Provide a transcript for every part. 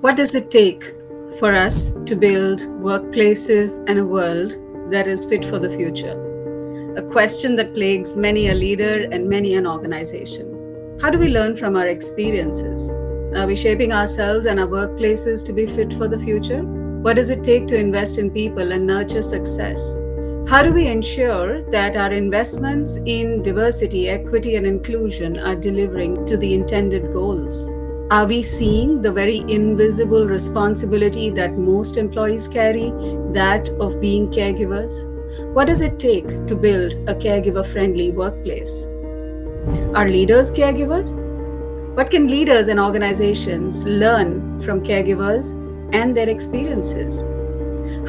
What does it take for us to build workplaces and a world that is fit for the future? A question that plagues many a leader and many an organization. How do we learn from our experiences? Are we shaping ourselves and our workplaces to be fit for the future? What does it take to invest in people and nurture success? How do we ensure that our investments in diversity, equity, and inclusion are delivering to the intended goals? Are we seeing the very invisible responsibility that most employees carry, that of being caregivers? What does it take to build a caregiver friendly workplace? Are leaders caregivers? What can leaders and organizations learn from caregivers and their experiences?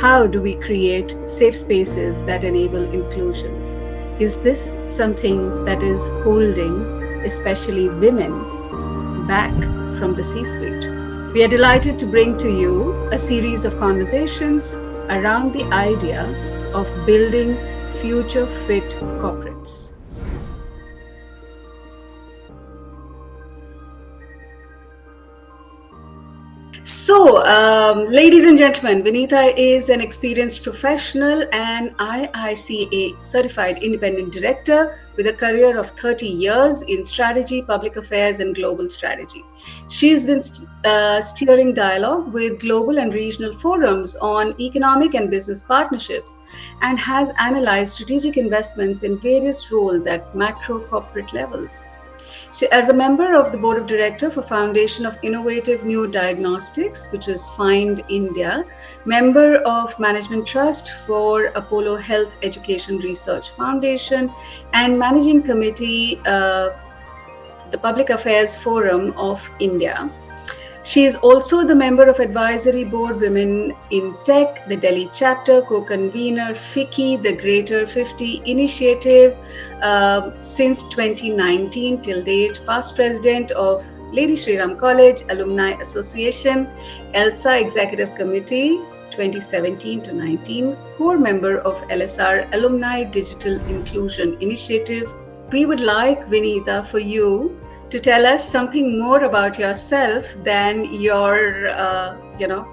How do we create safe spaces that enable inclusion? Is this something that is holding, especially women, back from the C suite? We are delighted to bring to you a series of conversations around the idea of building future fit corporates. Ladies and gentlemen, Vinita is an experienced professional and IICA certified independent director with a career of 30 years in strategy, public affairs, and global strategy. She's been steering dialogue with global and regional forums on economic and business partnerships and has analyzed strategic investments in various roles at macro corporate levels. As a member of the board of director for Foundation of Innovative New Diagnostics, which is FIND India, member of Management Trust for Apollo Health Education Research Foundation, and managing committee, the Public Affairs Forum of India. She is also the member of Advisory Board Women in Tech, the Delhi chapter, co-convener FICCI, the Greater 50 Initiative since 2019 till date, past president of Lady Shri Ram College Alumni Association, ELSA Executive Committee 2017 to 19, core member of LSR Alumni Digital Inclusion Initiative. We would like, Vinita, for you to tell us something more about yourself than your,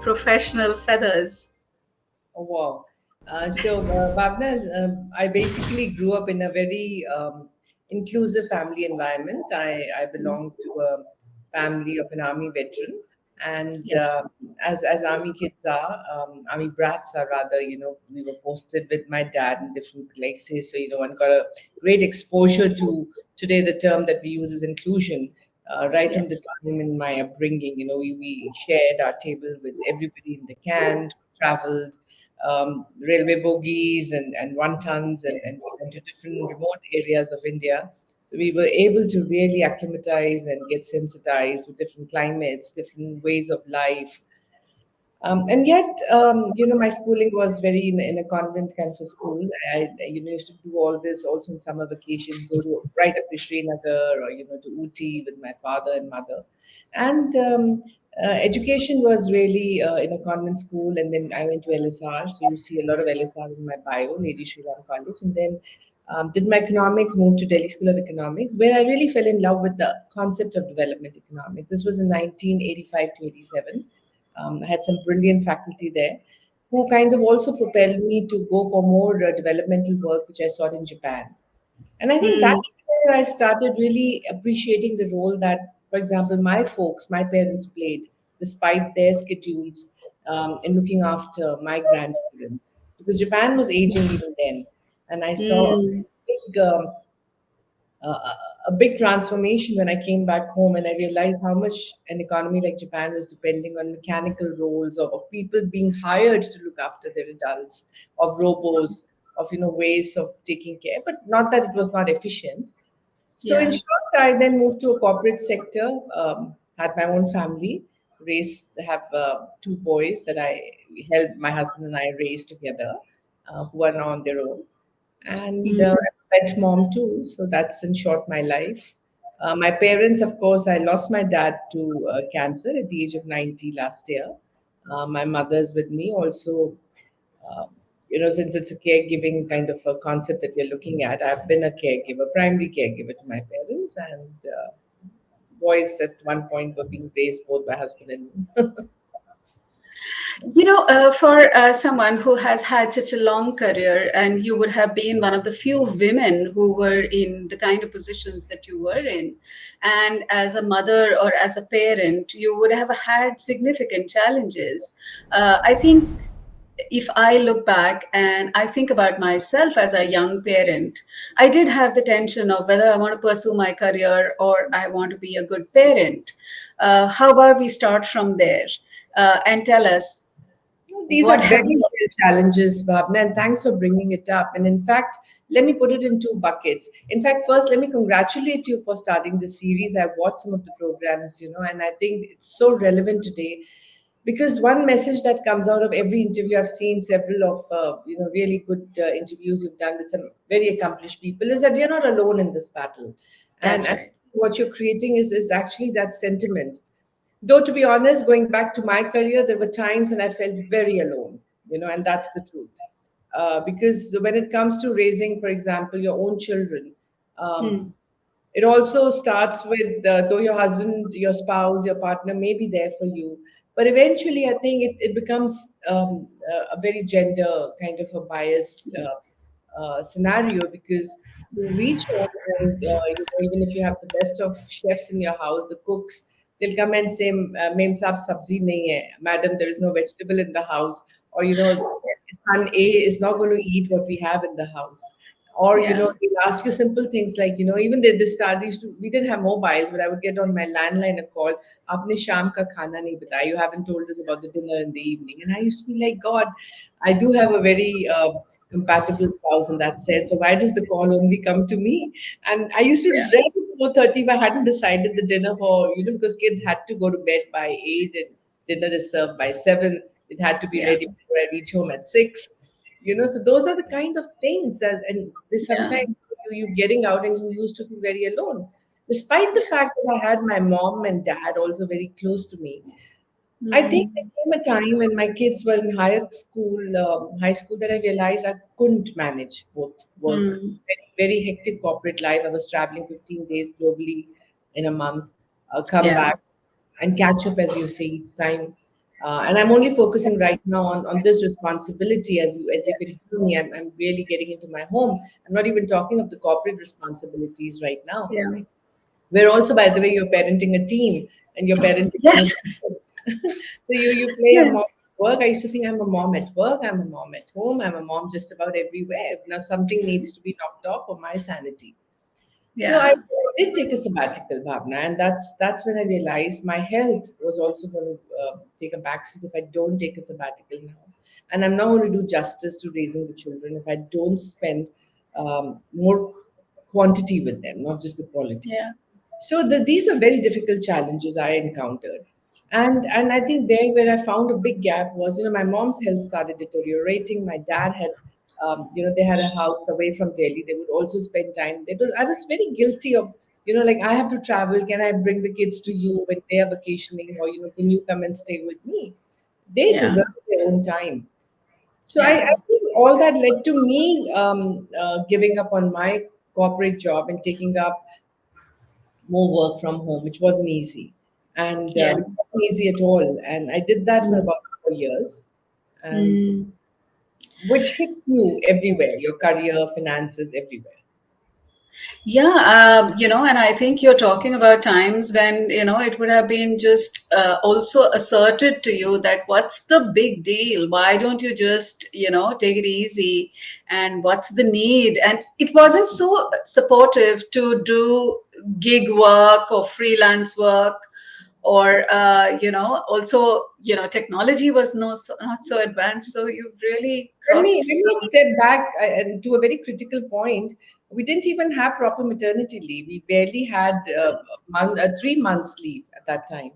professional feathers. Oh, wow. Bhavna, I basically grew up in a very inclusive family environment. I belong to a family of an army veteran. And Yes. as army kids are, army brats are rather, we were posted with my dad in different places. So, one got a great exposure to today the term that we use is inclusion. Right from the Yes. time in my upbringing, we shared our table with everybody in the camp, traveled railway bogies and one tons and we went to different remote areas of India. So we were able to really acclimatize and get sensitized with different climates, different ways of life. And yet, my schooling was very in a convent kind of a school. Used to do all this also in summer vacation, go to right up to Srinagar or, to Uti with my father and mother. And education was really in a convent school. And then I went to LSR. So you see a lot of LSR in my bio, Lady Shri Ram College. And then did my economics, moved to Delhi School of Economics, where I really fell in love with the concept of development economics. This was in 1985 to 87. I had some brilliant faculty there who kind of also propelled me to go for more developmental work, which I saw in Japan. And I think Mm, that's where I started really appreciating the role that, for example, my folks, my parents played, despite their schedules, in looking after my grandparents. Because Japan was aging even then. And I saw a mm, big a big transformation when I came back home and I realized how much an economy like Japan was depending on mechanical roles of people being hired to look after their adults, of robos, of ways of taking care, but not that it was not efficient. So in yeah. short, I then moved to a corporate sector, had my own family, raised have two boys that I helped my husband and I raise together, who are now on their own and Mm, I'm a pet mom too. So that's in short my life. My parents, of course, I lost my dad to cancer at the age of 90 last year. My mother's with me also. Uh, since it's a caregiving kind of a concept that we're looking at, I've been a caregiver, primary caregiver to my parents, and boys at one point were being raised both by husband and me. For someone who has had such a long career, and you would have been one of the few women who were in the kind of positions that you were in, and as a mother or as a parent, you would have had significant challenges. I think if I look back and I think about myself as a young parent, I did have the tension of whether I want to pursue my career or I want to be a good parent. How about we start from there and tell us These what are have very you? real challenges, Bhavna, and thanks for bringing it up. And in fact, let me put it in two buckets. In fact, first, let me congratulate you for starting this series. I've watched some of the programs, and I think it's so relevant today because one message that comes out of every interview, I've seen several of, really good interviews you've done with some very accomplished people, is that we are not alone in this battle. And, That's and right. what you're creating is actually that sentiment. Though, to be honest, going back to my career, there were times when I felt very alone, and that's the truth. Because when it comes to raising, for example, your own children, um, Hmm. it also starts with, though your husband, your spouse, your partner may be there for you, but eventually I think it becomes a very gender kind of a biased Yes. scenario because you reach home and even if you have the best of chefs in your house, the cooks, they'll come and say, "Mem saab sabzi nahi hai, madam, there is no vegetable in the house," or son A is not going to eat what we have in the house. Or, Yeah. they'll ask you simple things like, even they start these two, we didn't have mobiles, but I would get on my landline a call, Aapne sham ka khana nahi bataya, you haven't told us about the dinner in the evening. And I used to be like, God, I do have a very compatible spouse in that sense. So why does the call only come to me? And I used to Yeah. dread 4:30 if I hadn't decided the dinner for, because kids had to go to bed by 8 and dinner is served by 7. It had to be Yeah. ready before I reach home at 6. So those are the kind of things and they Yeah. sometimes you getting out and you used to feel very alone. Despite the fact that I had my mom and dad also very close to me, I think Hmm. there came a time when my kids were in high school, that I realized I couldn't manage both work, Hmm. very, very hectic corporate life. I was traveling 15 days globally in a month, come Yeah. back and catch up, as you say, each time. And I'm only focusing right now on this responsibility, as you can Yes. hear me. I'm really getting into my home. I'm not even talking of the corporate responsibilities right now. Yeah. We're also, by the way, you're parenting a team and you're parenting one of Yes. so you play a mom Yes. at work. I used to think I'm a mom at work, I'm a mom at home, I'm a mom just about everywhere. Now something needs to be knocked off for my sanity. So I Yeah. did take a sabbatical, Bhavna, and that's when I realized my health was also going to take a backseat if I don't take a sabbatical now, and I'm not going to do justice to raising the children if I don't spend more quantity with them, not just the quality. Yeah. So these were very difficult challenges I encountered. And I think there where I found a big gap was, my mom's health started deteriorating. My dad had, they had a house away from Delhi. They would also spend time. I was very guilty of, like I have to travel. Can I bring the kids to you when they are vacationing? Or, can you come and stay with me? They Yeah. deserve their own time. So I, Yeah. I think all that led to me giving up on my corporate job and taking up more work from home, which wasn't easy. And Yeah. it wasn't easy at all. And I did that for Mm. about 4 years, and Mm. which hits you everywhere, your career, finances, everywhere. Yeah, and I think you're talking about times when, it would have been just also asserted to you that what's the big deal? Why don't you just, take it easy? And what's the need? And it wasn't so supportive to do gig work or freelance work or, also, technology was not so advanced. So you've really Let me crossed let me some. step back and to a very critical point. We didn't even have proper maternity leave. We barely had 3 months leave at that time.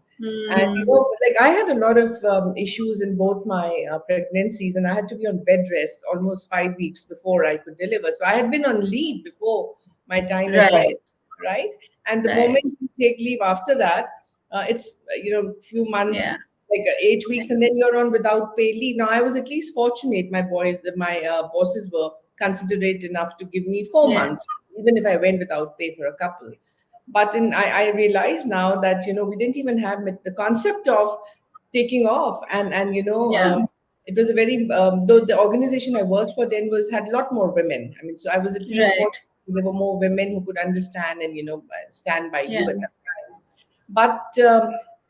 And Mm, like I had a lot of issues in both my pregnancies, and I had to be on bed rest almost 5 weeks before I could deliver. So I had been on leave before my time as well, right, right? And the right. moment you take leave after that, it's few months, Yeah. like 8 weeks, and then you're on without pay leave. Now I was at least fortunate. My bosses were considerate enough to give me 4 months, Yes. even if I went without pay for a couple. But I realize now that we didn't even have the concept of taking off. And Yeah. it was a very though the organization I worked for then was had a lot more women. I mean, so I was at least Right. fortunate. There were more women who could understand and stand by you Yeah. at that time. But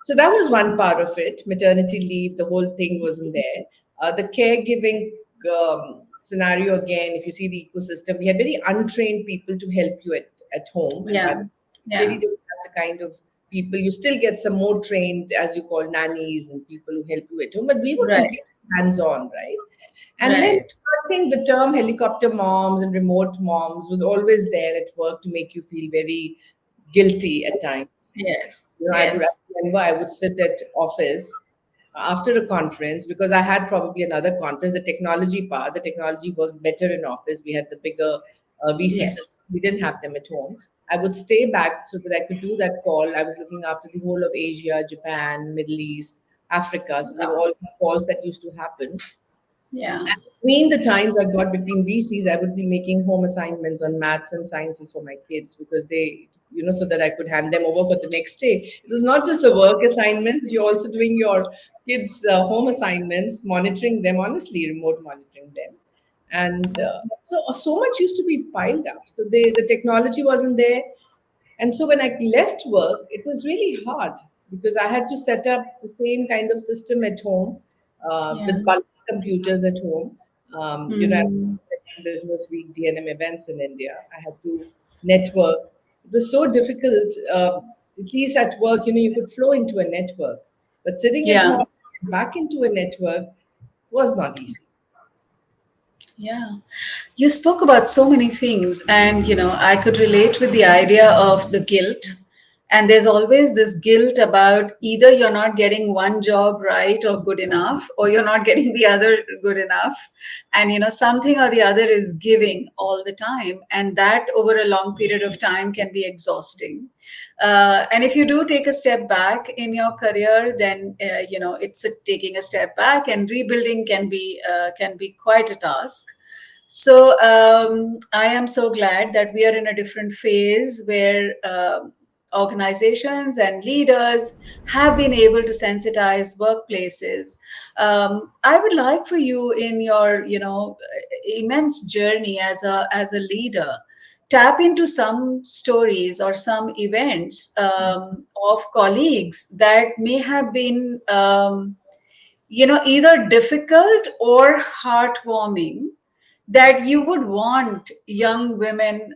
so that was one part of it. Maternity leave, the whole thing wasn't there. The caregiving scenario again. If you see the ecosystem, we had very untrained people to help you at home, and Yeah. that Yeah. really didn't have the kind of people. You still get some more trained, as you call, nannies and people who help you at home, but we were Right. completely hands-on, right? And then Right. I think the term helicopter moms and remote moms was always there at work to make you feel very guilty at times. Yes. I Yes. remember I would sit at office after a conference because I had probably another conference. The technology worked better in office. We had the bigger VC Yes. systems. We didn't have them at home. I would stay back so that I could do that call. I was looking after the whole of Asia, Japan, Middle East, Africa. So there were Wow. all these calls that used to happen. Yeah. And between the times I got between VCs, I would be making home assignments on maths and sciences for my kids because so that I could hand them over for the next day. It was not just the work assignments, you're also doing your kids' home assignments, monitoring them, honestly, remote monitoring them. And so much used to be piled up. So the technology wasn't there. And so when I left work, it was really hard because I had to set up the same kind of system at home Yeah. with bulk computers at home. I was Mm. attending Business Week, DNM events in India. I had to network. It was so difficult. At least at work, you could flow into a network, but sitting at Yeah. home back into a network was not easy. Yeah. You spoke about so many things, and I could relate with the idea of the guilt. And there's always this guilt about either you're not getting one job right or good enough, or you're not getting the other good enough. And something or the other is giving all the time, and that over a long period of time can be exhausting. And if you do take a step back in your career, then it's taking a step back, and rebuilding can be quite a task. So I am so glad that we are in a different phase where organizations and leaders have been able to sensitize workplaces. I would like for you, in your immense journey as a leader, tap into some stories or some events of colleagues that may have been either difficult or heartwarming, that you would want young women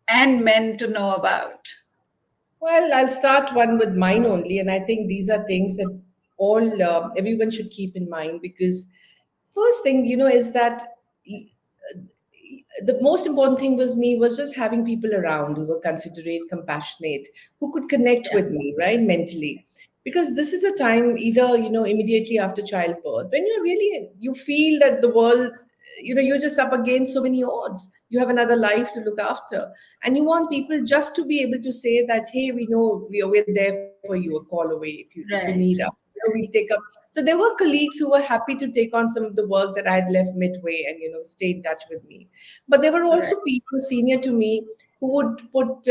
and men to know about. Well, I'll start one with mine only, and I think these are things that all everyone should keep in mind because first thing is that the most important thing was just having people around who were considerate, compassionate, who could connect Yeah. with me, right, mentally. Because this is a time either, immediately after childbirth, when you feel that the world, you're just up against so many odds. You have another life to look after. And you want people just to be able to say that, hey, we know we're there for you, a call away if you need us. Right. We'll take up. So there were colleagues who were happy to take on some of the work that I had left midway and stay in touch with me. But there were Right. also people senior to me who would put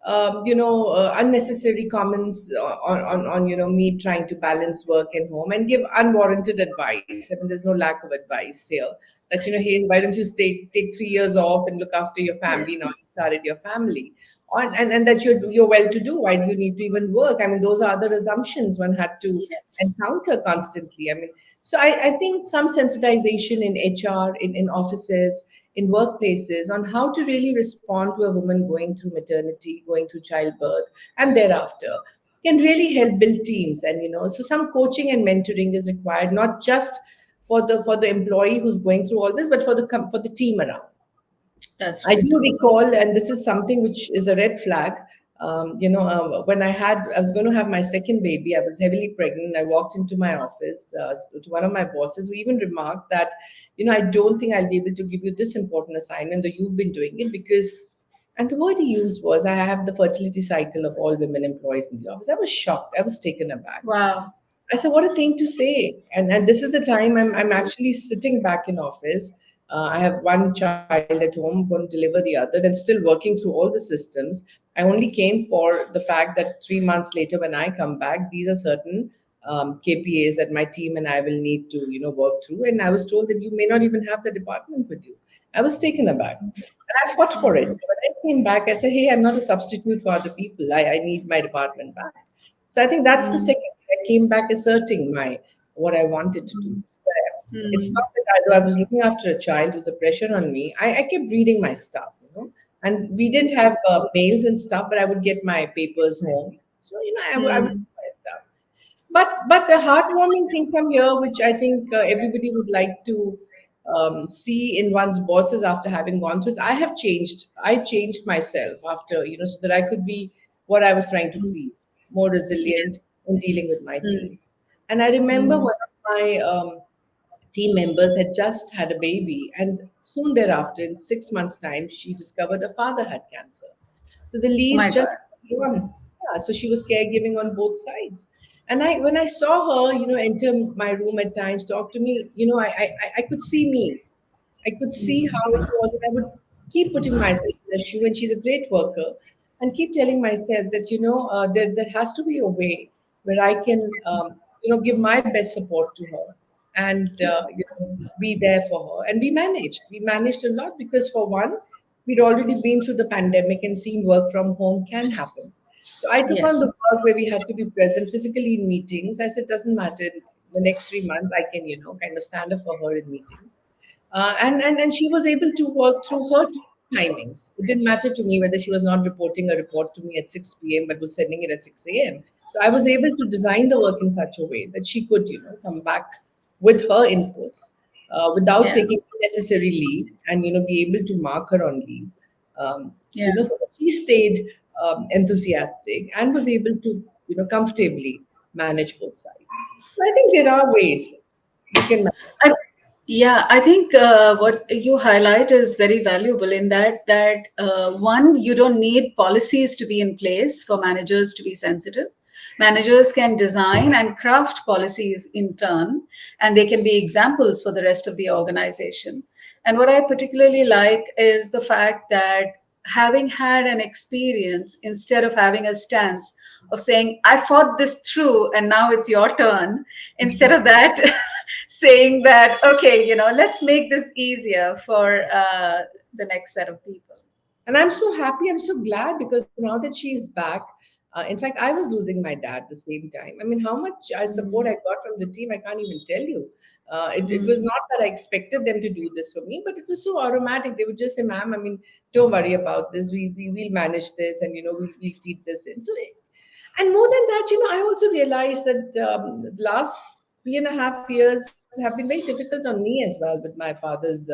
unnecessary comments on me trying to balance work and home and give unwarranted advice. I mean, there's no lack of advice here. That hey, why don't you take 3 years off and look after your family Yes. now? You started your family, and that you're well to do. Why do you need to even work? I mean, those are other assumptions one had to Yes. encounter constantly. I mean, so I think some sensitization in HR, in offices, in workplaces on how to really respond to a woman going through maternity, going through childbirth, and thereafter can really help build teams. And so some coaching and mentoring is required, not just for the employee who's going through all this, but for the team around. That's I right. do recall, and this is something which is a red flag. When I was going to have my second baby, I was heavily pregnant. I walked into my office to one of my bosses who even remarked that, I don't think I'll be able to give you this important assignment, though you've been doing it because, and the word he used was, I have the fertility cycle of all women employees in the office. I was shocked. I was taken aback. Wow. I said, what a thing to say. And this is the time I'm actually sitting back in office. I have one child at home, going to deliver the other, and still working through all the systems. I only came for the fact that 3 months later, when I come back, these are certain KPAs that my team and I will need to, work through. And I was told that you may not even have the department with you. I was taken aback. And I fought for it. So when I came back, I said, hey, I'm not a substitute for other people. I need my department back. So I think that's the second thing. I came back asserting my what I wanted to do. It's not that I was looking after a child, it was a pressure on me. I kept reading my stuff. And we didn't have mails and stuff, but I would get my papers home. So, I would Hmm. do my stuff. But the heartwarming thing from here, which I think everybody would like to see in one's bosses after having gone through, is I have changed. I changed myself after, so that I could be what I was trying to be, more resilient Yes. in dealing with my Hmm. team. And I remember Hmm. one of my team members had just had a baby, and soon thereafter, in 6 months' time, she discovered her father had cancer. So the Oh leave my God. just gone. Yeah, so she was caregiving on both sides. And when I saw her, enter my room at times, talk to me, I could see me. I could see how it was, and I would keep putting myself in the shoe. And she's a great worker, and keep telling myself that there has to be a way where I can give my best support to her and be there for her. And we managed. We managed a lot because for one, we'd already been through the pandemic and seen work from home can happen. So I took on the Yes. work where we had to be present physically in meetings. I said, doesn't matter. The next 3 months, I can, kind of stand up for her in meetings. And she was able to work through her timings. It didn't matter to me whether she was not reporting a report to me at 6 p.m. but was sending it at 6 a.m. So I was able to design the work in such a way that she could, come back with her inputs without Yeah. taking unnecessary leave and, be able to mark her on leave. Yeah. So that she stayed enthusiastic and was able to, comfortably manage both sides. So I think there are ways you can manage I, things. yeah, I think what you highlight is very valuable in that one, you don't need policies to be in place for managers to be sensitive. Managers can design and craft policies in turn, and they can be examples for the rest of the organization. And what I particularly like is the fact that having had an experience, instead of having a stance of saying, I fought this through and now it's your turn, instead of that, saying that, okay, let's make this easier for the next set of people. And I'm so happy, I'm so glad because now that she's back, in fact, I was losing my dad the same time. I mean, how much support I got from the team, I can't even tell you. It was not that I expected them to do this for me, but it was so automatic. They would just say, ma'am, I mean, don't worry about this. We will manage this and, we'll feed this in. So, and more than that, I also realized that the last 3.5 years have been very difficult on me as well with my father's,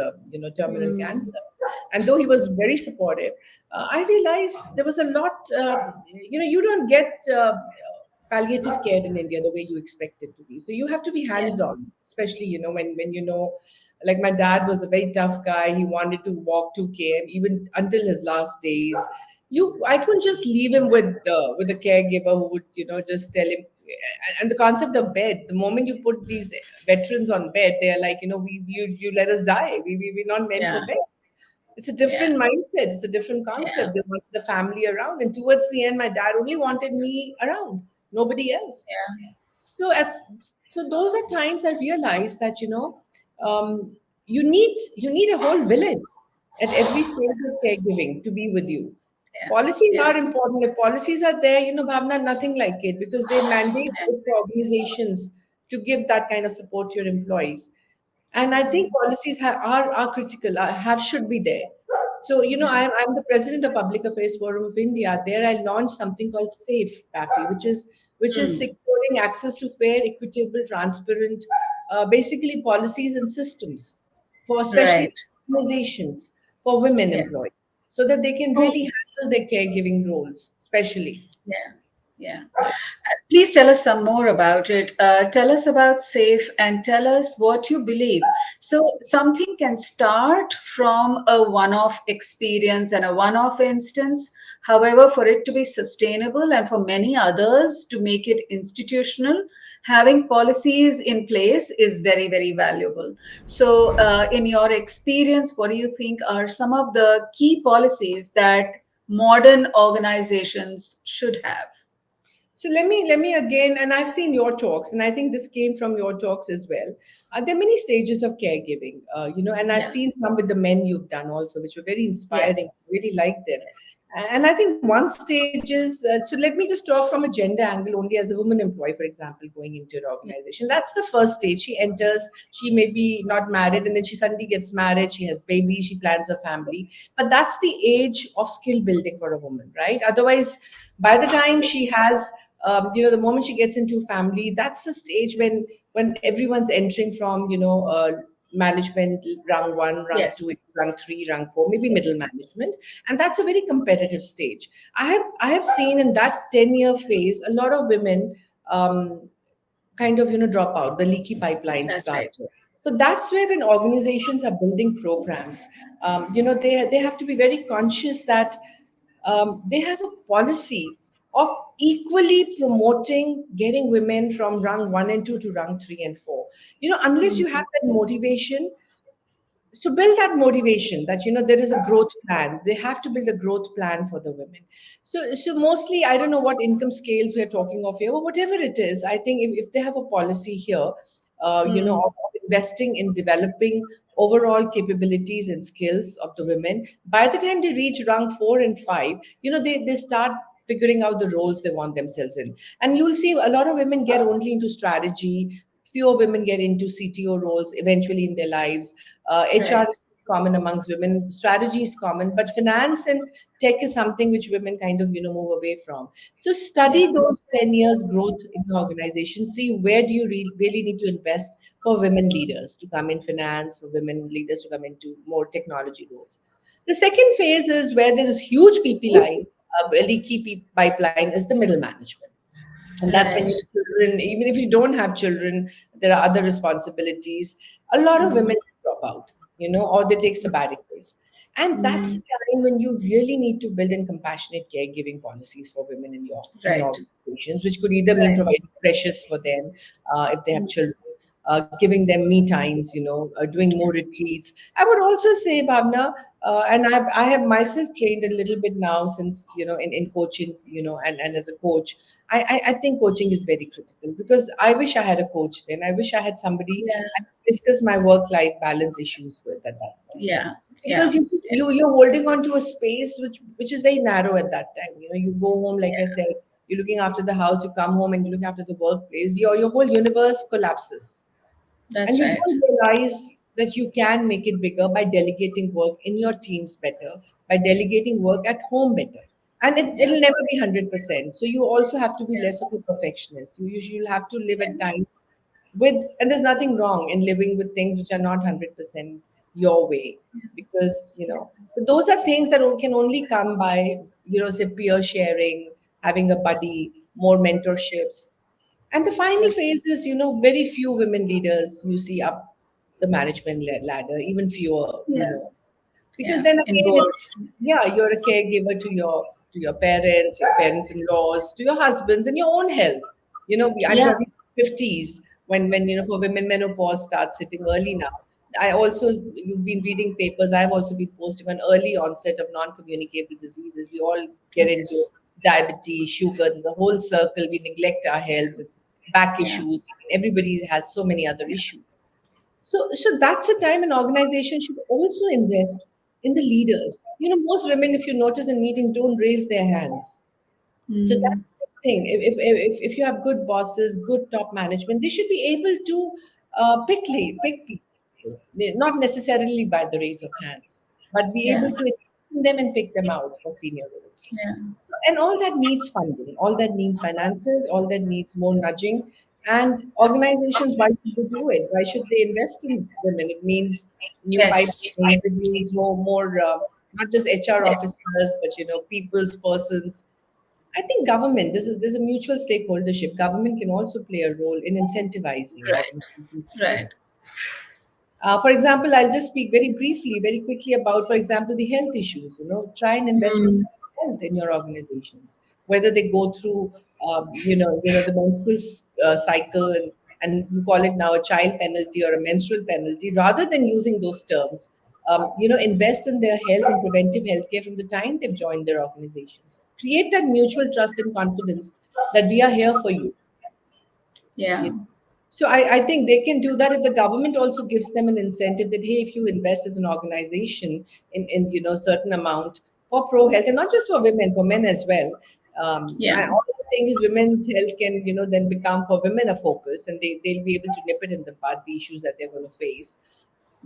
terminal cancer. And though he was very supportive, I realized there was a lot, you don't get palliative care in India the way you expect it to be. So you have to be Yeah. hands on, especially, when like my dad was a very tough guy. He wanted to walk 2 km even until his last days. I couldn't just leave him with a caregiver who would, just tell him. And the concept of bed, the moment you put these veterans on bed, they're like, you let us die. We're not meant for Yeah. bed. It's a Yeah. different mindset. It's a different Yeah. concept. They wanted the family around. And towards the end, my dad only wanted me around, nobody else. Yeah. So those are times I realized that, you need a whole village at every stage of caregiving to be with you. Yeah. Policies Yeah. are important. If policies are there, Bhavna, nothing like it because they mandate Yeah. it for organizations to give that kind of support to your employees. And I think policies are critical, have should be there. So I'm the president of Public Affairs Forum of India. There I launched something called SAFE, PAFI, which is Mm. securing access to fair, equitable, transparent, basically policies and systems for especially Right. organizations for women Yeah. employees, so that they can Oh, really handle their caregiving roles, especially. yeah. Yeah. Please tell us some more about it. Tell us about SAFE and tell us what you believe. So, something can start from a one off experience and a one off instance. However, for it to be sustainable and for many others to make it institutional, having policies in place is very, very valuable. So, in your experience, what do you think are some of the key policies that modern organizations should have? So let me again, and I've seen your talks, and I think this came from your talks as well. There are many stages of caregiving, and I've Yeah. seen some with the men you've done also, which were very Yes. inspiring. Really like them. And I think one stage is so. Let me just talk from a gender angle only. As a woman employee, for example, going into an organization, that's the first stage. She enters. She may be not married, and then she suddenly gets married. She has babies. She plans a family. But that's the age of skill building for a woman, right? Otherwise, by the time she has the moment she gets into family, that's the stage when everyone's entering from management rung one, rung Yes. two, rung three, rung four, maybe middle management, and that's a very competitive stage. I have seen in that 10-year phase a lot of women kind of drop out, the leaky pipelines That's start right. there. So that's where when organizations are building programs, they have to be very conscious that they have a policy of equally promoting getting women from rung 1 and 2 to rung 3 and 4. Unless you have Mm. that motivation, so build that motivation that there is a growth plan. They have to build a growth plan for the women. So mostly, I don't know what income scales we're talking of here, but whatever it is, I think if they have a policy here, Mm. of investing in developing overall capabilities and skills of the women, by the time they reach rung 4 and 5, they start figuring out the roles they want themselves in. And you'll see a lot of women get only into strategy. Fewer women get into CTO roles eventually in their lives. HR Right. is common amongst women. Strategy is common, but finance and tech is something which women kind of move away from. So Yeah. study those 10 years growth in the organization. See where do you really need to invest for women leaders to come in finance, for women leaders to come into more technology roles. The second phase is where there is huge PP line, a leaky pipeline is the middle management. And that's when Right. you have children. Even if you don't have children, there are other responsibilities. A lot of women drop out, or they take sabbaticals. And that's Mm. the time when you really need to build in compassionate caregiving policies for women in your Right. organizations, which could either mean Right. providing precious for them if they have children, giving them me times, doing more retreats. I would also say, Bhavna, and I have myself trained a little bit now since in coaching, and as a coach, I think coaching is very critical because I wish I had a coach then. I wish I had somebody Yeah. I could discuss my work life balance issues with at that point. Yeah. Because Yeah. you see, you're holding on to a space which is very narrow at that time. You go home, like I said, you're looking after the house, you come home and you look after the workplace. Your whole universe collapses. And That's you right. don't realize that you can make it bigger by delegating work in your teams better, by delegating work at home better. And Yeah. it'll never be 100%. So you also have to be less of a perfectionist. You'll have to live at times and there's nothing wrong in living with things which are not 100% your way. Because, so those are things that can only come by, say, peer sharing, having a buddy, more mentorships. And the final Yeah. phase is, very few women leaders you see up the management ladder, even fewer, Yeah. because Yeah. then In again, it's boards. yeah, you're a caregiver to your parents, your parents-in-laws, to your husbands, and your own health. I'm Yeah. talking 50s when for women menopause starts hitting early now. I also you've been reading papers. I've also been posting on early onset of non-communicable diseases. We all get into Yes. diabetes, sugar. There's a whole circle. We neglect our health, back Yeah. issues. Everybody has so many other issues. So that's a time an organization should also invest in the leaders. Most women, if you notice in meetings, don't raise their hands. So Mm. that's the thing. If you have good bosses, good top management, they should be able to pick people, not necessarily by the raise of hands, but be Yeah. able to invest in them and pick them out for senior roles. Yeah. And all that needs funding, all that needs finances, all that needs more nudging. And organizations, why should they do it? Why should they invest in women? It means new Yes. pipelines, it means more not just HR officers, but people's persons. I think government, there's a mutual stakeholdership. Government can also play a role in incentivizing Right. organizations to do Right. that. For example, I'll just speak very briefly, very quickly about, for example, the health issues. Try and invest in Mm. health in your organizations, whether they go through, the menstrual cycle, and you call it now a child penalty or a menstrual penalty, rather than using those terms. Invest in their health and preventive healthcare from the time they've joined their organizations. create that mutual trust and confidence that we are here for you. Yeah. So I think they can do that if the government also gives them an incentive that, hey, if you invest as an organization in certain amount for pro health, and not just for women, for men as well. Yeah. All I'm saying is women's health can then become for women a focus, and they'll be able to nip it in the bud, the issues that they're going to face.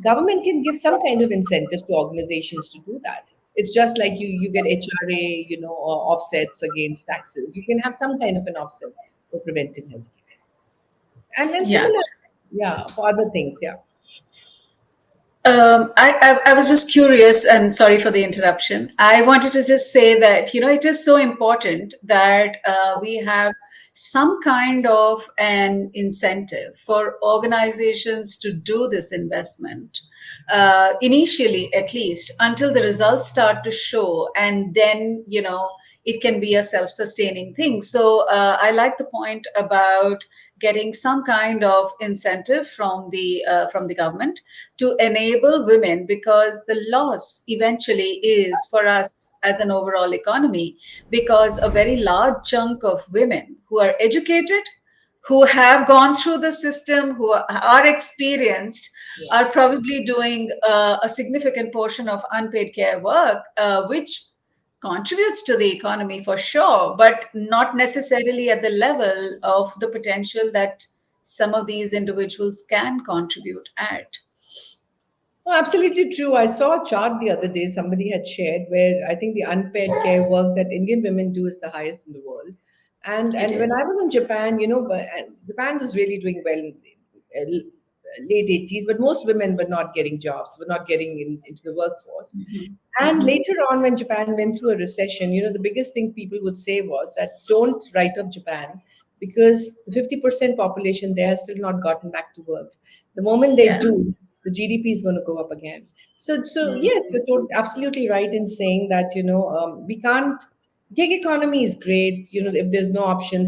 Government can give some kind of incentives to organizations to do that. It's just like you get HRA, or offsets against taxes. You can have some kind of an offset for preventive health, and then Yeah. similar, yeah, for other things, yeah. I was just curious, and sorry for the interruption. I wanted to just say that, it is so important that we have some kind of an incentive for organizations to do this investment, initially at least, until the results start to show, and then, it can be a self-sustaining thing. So I like the point about getting some kind of incentive from the government to enable women, because the loss eventually is for us as an overall economy, because a very large chunk of women who are educated, who have gone through the system, who are experienced, Yeah. are probably doing a significant portion of unpaid care work, which contributes to the economy for sure, but not necessarily at the level of the potential that some of these individuals can contribute at. Oh, absolutely true. I saw a chart the other day somebody had shared where I think the unpaid care work that Indian women do is the highest in the world. It And when I is. was in Japan, and Japan was really doing well in the late 80s, but most women were not getting jobs, were not getting into the workforce. Mhm. And Mhm. later on, when Japan went through a recession, the biggest thing people would say was that don't write off Japan because the 50% population there has still not gotten back to work. The moment they Yeah. do, the GDP is going to go up again. So yes, Mhm. you're absolutely right in saying that we can't. Gig economy is great. If there's no option,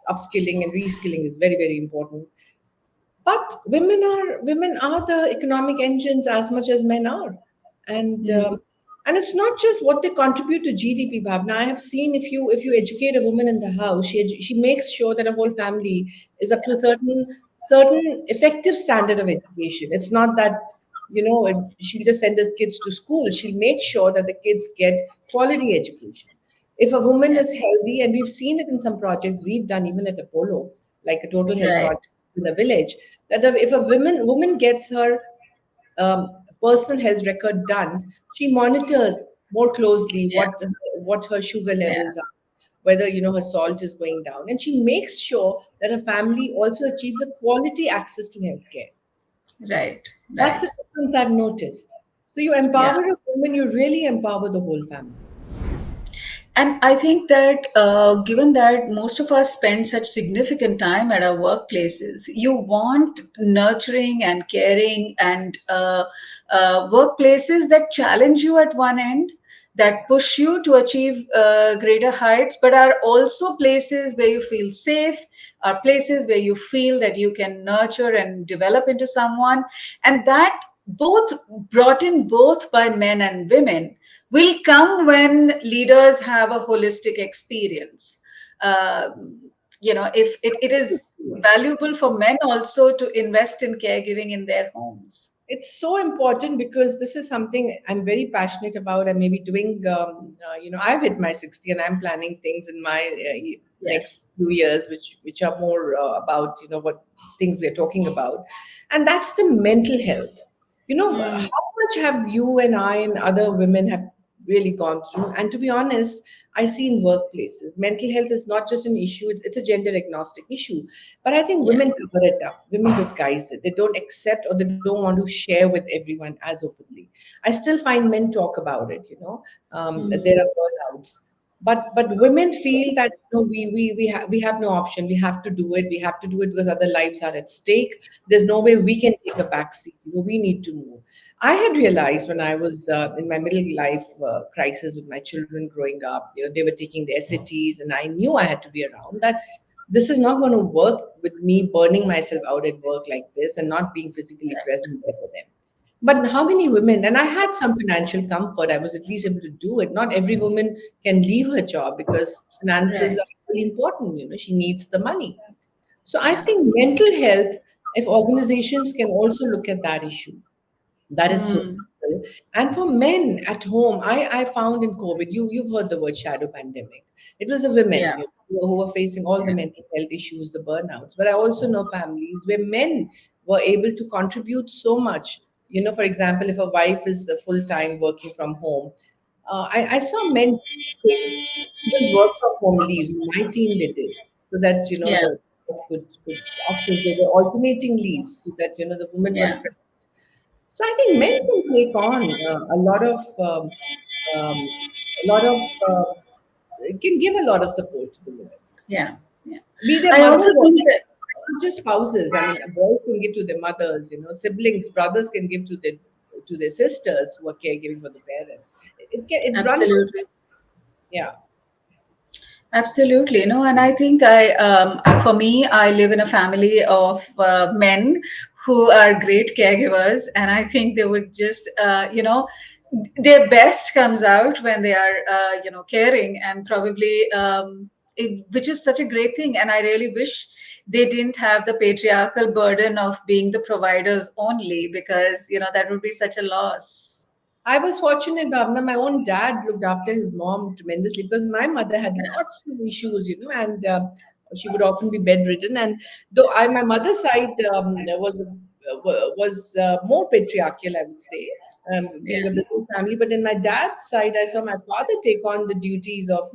upskilling and reskilling is very very important. But women are the economic engines as much as men are, and Mhm. um, and it's not just what they contribute to GDP. Bhavna, I have seen if you educate a woman in the house, she makes sure that a whole family is up to a certain effective standard of education. It's not that she'll just send the kids to school. She'll make sure that the kids get quality education. If a woman Yeah. is healthy, and we've seen it in some projects we've done even at Apollo, like a total health Right. project in a village, that if a woman gets her personal health record done, she monitors more closely Yeah. what her sugar Yeah. levels are, whether her salt is going down, and she makes sure that her family also achieves a quality access to healthcare. Right. That's Right. the difference I've noticed. So you Yeah. empower a woman, you really empower the whole family. And I think that given that most of us spend such significant time at our workplaces, you want nurturing and caring and workplaces that challenge you at one end, that push you to achieve greater heights, but are also places where you feel safe, are places where you feel that you can nurture and develop into someone, and that both brought in both by men and women will come when leaders have a holistic experience. If it is valuable for men also to invest in caregiving in their homes. It's so important because this is something I'm very passionate about. I may be doing, I've hit my 60 and I'm planning things in my next Yes. few years, which are more about, what things we're talking about. And that's the mental health. How Mm, much have you and I and other women have really gone through? And to be honest, I see in workplaces, mental health is not just an issue, it's a gender agnostic issue. But I think yeah. women cover it up. Women disguise it. They don't accept or they don't want to share with everyone as openly. I still find men talk about it. There Mm, are burnouts, but women feel that we have no option. We have to do it. We have to do it because other lives are at stake. There's no way we can take a back seat. We need to move. I had realized when I was in my middle life crisis with my children growing up. They were taking the SATs, and I knew I had to be around that. This is not going to work with me burning myself out at work like this and not being physically present there for them. But how many women, and I had some financial comfort, I was at least able to do it. Not every woman can leave her job because finances Right. are really important. She needs the money. So I Yeah. think mental health, if organizations can also look at that issue, that is so Mm. critical. And for men at home, I found in COVID, you've heard the word shadow pandemic. It was the women, Yeah. who were facing all the Yeah. mental health issues, the burnouts. But I also know families where men were able to contribute so much. For example, if a wife is full time working from home, I saw men take even work from home leaves. In my team, they did, so that Yeah. the wife could access. They were alternating leaves so that the woman was. Yeah. So I think men can take on um, a lot of, can give a lot of support to the women. Yeah. Yeah. Be their I also mothers or think that not just spouses. I mean, boys can give to their mothers. Siblings, brothers can give to their sisters who are caregiving for the parents. It runs. absolutely. Yeah. Absolutely, no, and I think for me, I live in a family of men who are great caregivers, and I think they would just, their best comes out when they are, caring, and probably, which is such a great thing. And I really wish they didn't have the patriarchal burden of being the providers only, because that would be such a loss. I was fortunate, Bhavna. My own dad looked after his mom tremendously because my mother had lots of issues, and she would often be bedridden. And though my mother's side was more patriarchal, I would say, being a Yeah, business family. But in my dad's side, I saw my father take on the duties of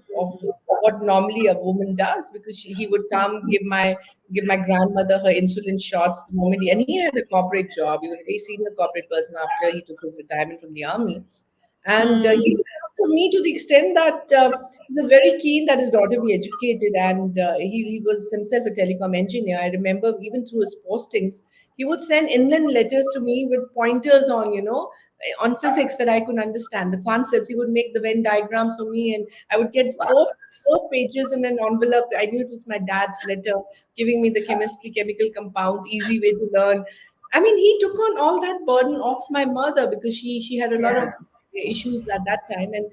what normally a woman does, because he would come give my grandmother her insulin shots the moment and he had a corporate job. He was a very senior corporate person after he took his retirement from the army. And he mm, looked after me to the extent that he was very keen that his daughter be educated. And he was himself a telecom engineer. I remember even through his postings, he would send inland letters to me with pointers on physics that I could understand, the concepts. He would make the Venn diagrams for me, and I would get four pages in an envelope. I knew it was my dad's letter giving me the chemistry, chemical compounds, easy way to learn. I mean, he took on all that burden off my mother because she had a lot of yeah, issues at that time, and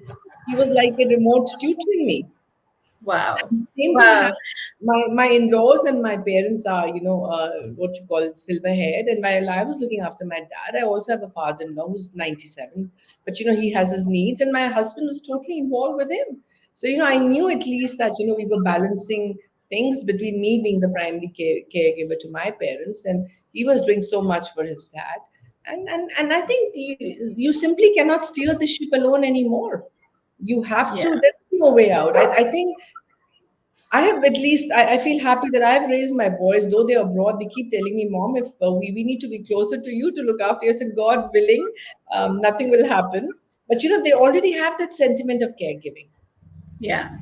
he was like a remote tutoring me. wow, And same thing wow, happened. My in-laws and my parents are, what you call silver haired. And while I was looking after my dad, I also have a father-in-law who's 97, but he has his needs, and my husband was totally involved with him. So I knew at least that we were balancing things between me being the primary caregiver to my parents, and he was doing so much for his dad. And I think you simply cannot steer the ship alone anymore. You have to. yeah. There's no way out. I think I have at least, I feel happy that I've raised my boys, though they're abroad. They keep telling me, Mom, if we need to be closer to you to look after you. I said, God willing, nothing will happen. But they already have that sentiment of caregiving. Yeah,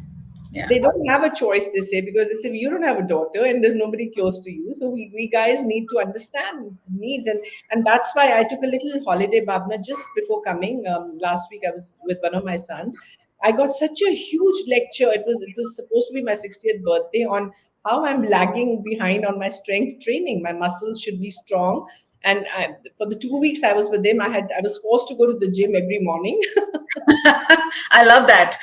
yeah, They don't have a choice, they say, because they say you don't have a daughter and there's nobody close to you. So we guys need to understand needs. And that's why I took a little holiday, Babna, just before coming. Last week I was with one of my sons. I got such a huge lecture. It was supposed to be my 60th birthday on how I'm lagging behind on my strength training. My muscles should be strong. And for the 2 weeks I was with them, I was forced to go to the gym every morning. I love that.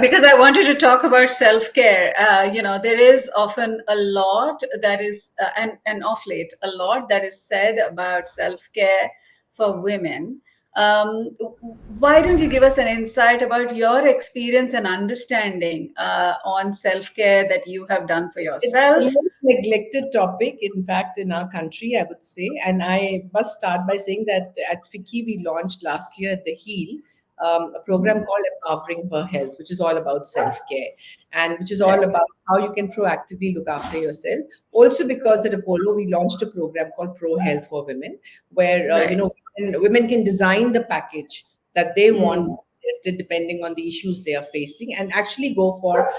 Because I wanted to talk about self care. There is often a lot that is, and off late, a lot that is said about self care for women. Why don't you give us an insight about your experience and understanding on self care that you have done for It's the yourself? most neglected topic, in fact, in our country, I would say. And I must start by saying that at FICCI, we launched last year at the HEAL a program called Empowering Her Health, which is all about self care and which is all Right. about how you can proactively look after yourself. Also, because at Apollo, we launched a program called Pro Health for Women, where, Right. women can design the package that they want Mm. tested depending on the issues they are facing and actually go for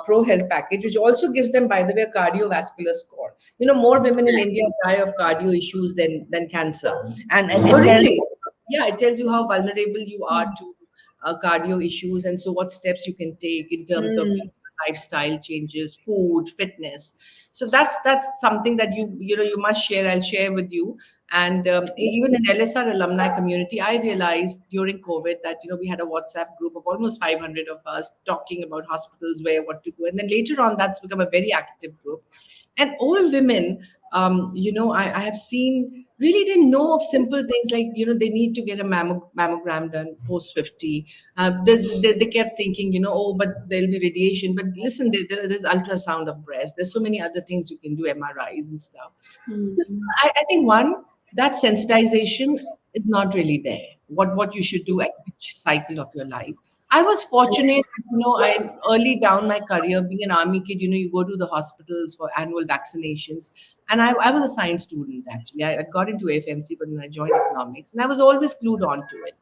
pro health package, which also gives them, by the way, a cardiovascular score. More women in India die of cardio issues than cancer, and Oh, it tells really? yeah, it tells you how vulnerable you are to cardio issues, and so what steps you can take in terms of Mm. lifestyle changes, food, fitness. So that's something that you must share. I'll share with you. And even in LSR alumni community, I realized during COVID that we had a WhatsApp group of almost 500 of us talking about hospitals, where what to do, and then later on that's become a very active group. And all women, I have seen, really didn't know of simple things like they need to get a mammogram done post 50. They kept thinking, oh, but there'll be radiation. But listen, there's ultrasound of breast. There's so many other things you can do, MRIs and stuff. So Mm. I think one, that sensitization is not really there. What you should do at which cycle of your life. I was fortunate, I early down my career, being an army kid, you go to the hospitals for annual vaccinations. And I was a science student actually. I got into FMC, but then I joined economics, and I was always glued on to it.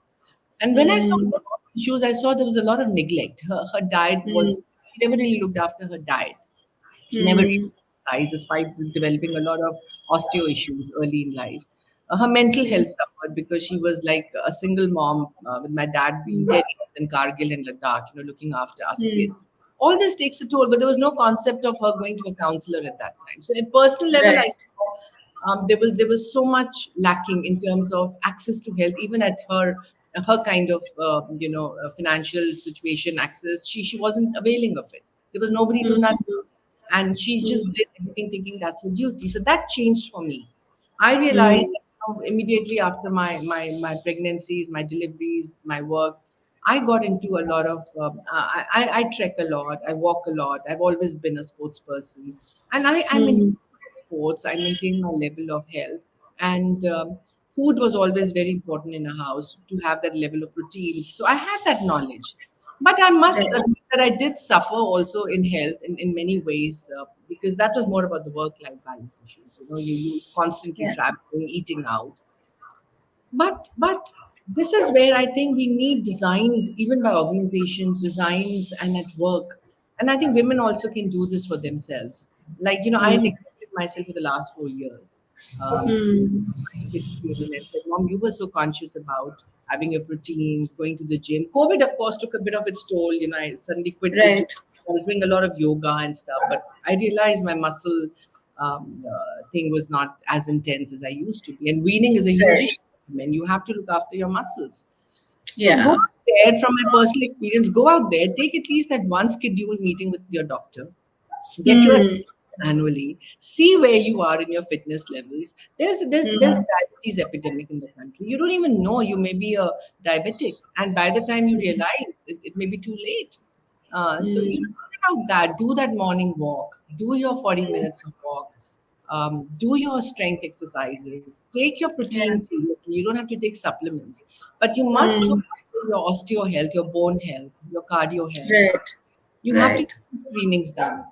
And when I saw Mm. the issues, I saw there was a lot of neglect. Her diet was, Mm. she never really looked after her diet. She never really Mm. exercised despite developing a lot of osteo issues early in life. Her mental health suffered because she was like a single mom, with my dad being 10 years in Kargil and Ladakh, looking after us Mm. kids. All this takes a toll, but there was no concept of her going to a counselor at that time. So, at personal level, I Right. saw there was so much lacking in terms of access to health, even at her kind of financial situation access. She wasn't availing of it. There was nobody to nudge, Mm. and she just Mm. did everything thinking that's her duty. So that changed for me. I Mm. realized that, immediately after my pregnancies, my deliveries, my work, I got into a lot of I trek a lot, I walk a lot. I've always been a sports person, and I maintain Mm. my sports, I maintain my level of health. And food was always very important in a house, to have that level of proteins. So I had that knowledge. But I must Right. admit that I did suffer also in health in many ways, because that was more about the work-life balance issues. You constantly Yeah. traveling, eating out. But this is where I think we need designed, even by organizations, designs and at work. And I think women also can do this for themselves. Like, I Mm. neglected myself for the last 4 years. Um, Mm. Kids came in and said, Mom, you were so conscious about having your proteins, going to the gym. COVID, of course, took a bit of its toll. I suddenly quit the gym. Right. I was doing a lot of yoga and stuff, but I realized my muscle thing was not as intense as I used to be. And weaning is a huge Right. issue for men. You have to look after your muscles. So go Yeah. out there, from my personal experience, go out there, take at least that one scheduled meeting with your doctor, get your Mm. annually, see where you are in your fitness levels. There's a Mm. diabetes epidemic in the country. You don't even know you may be a diabetic, and by the time you realize, it may be too late. So Mm. think about that. Do that morning walk. Do your 40 minutes of walk. Do your strength exercises. Take your Yeah. protein seriously. You don't have to take supplements, but you must look Mm. after your osteo health, your bone health, your cardio health. Right. You have to Right. get screenings done,